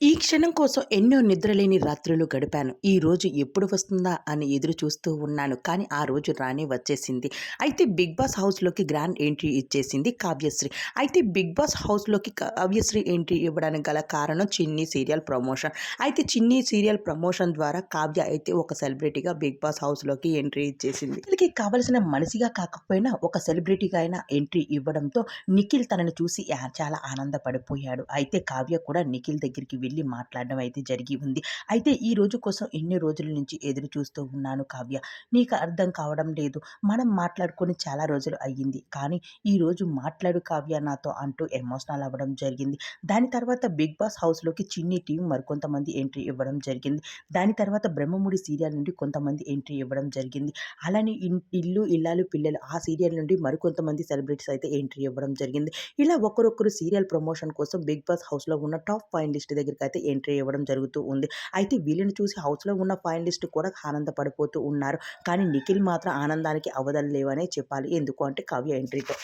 ఈ క్షణం కోసం ఎన్నో నిద్రలేని రాత్రులు గడిపాను. ఈ రోజు ఎప్పుడు వస్తుందా అని ఎదురు చూస్తూ ఉన్నాను. కానీ ఆ రోజు రానే వచ్చేసింది. అయితే 'బిగ్ బాస్' హౌస్‌లోకి గ్రాండ్ ఎంట్రీ ఇచ్చేసింది కావ్యశ్రీ. అయితే 'బిగ్ బాస్' హౌస్‌లోకి కావ్యశ్రీ ఎంట్రీ ఇవ్వడానికి గల కారణం 'చిన్ని' సీరియల్ ప్రమోషన్. అయితే 'చిన్ని' సీరియల్ ప్రమోషన్ ద్వారా కావ్య అయితే ఒక సెలబ్రిటీగా 'బిగ్ బాస్' హౌస్‌లోకి ఎంట్రీ ఇచ్చేసింది. వీళ్ళకి కావాల్సిన మనిషిగా కాకపోయినా ఒక సెలబ్రిటీగా అయినా ఎంట్రీ ఇవ్వడంతో నిఖిల్ తనని చూసి చాలా ఆనందపడిపోయాడు. అయితే కావ్య కూడా నిఖిల్ దగ్గరికి వెళ్ళి మాట్లాడడం అయితే జరిగి ఉంది. అయితే ఈ రోజు కోసం ఎన్ని రోజుల నుంచి ఎదురు చూస్తూ ఉన్నాను కావ్య. నీకు అర్థం కావడం లేదు. మనం మాట్లాడుకొని చాలా రోజులు అయ్యింది. కానీ ఈరోజు మాట్లాడు కావ్య నాతో అంటూ ఎమోషనల్ అవ్వడం జరిగింది. దాని తర్వాత 'బిగ్ బాస్' హౌస్‌లోకి చిన్ని టీం మరికొంతమంది ఎంట్రీ ఇవ్వడం జరిగింది. దాని తర్వాత 'బ్రహ్మముడి' సీరియల్ నుండి కొంతమంది ఎంట్రీ ఇవ్వడం జరిగింది. అలానే 'ఇల్లు ఇల్లాలు పిల్లలు' ఆ సీరియల్ నుండి మరికొంతమంది సెలబ్రిటీస్ అయితే ఎంట్రీ ఇవ్వడం జరిగింది. ఇలా ఒకరొకరు సీరియల్ ప్రమోషన్ కోసం 'బిగ్ బాస్' హౌస్‌లో ఉన్న టాప్ ఫైనలిస్ట్ దగ్గరికైతే ఎంట్రీ ఇవ్వడం జరుగుతూ ఉంది. అయితే వీళ్ళని చూసి హౌస్‌లో ఉన్న ఫైనలిస్ట్ కూడా ఆనందపడిపోతూ ఉన్నారు. కానీ నిఖిల్ మాత్రం ఆనందానికి అవధులు లేవనే చెప్పాలి. ఎందుకు అంటే కావ్య ఎంట్రీతో.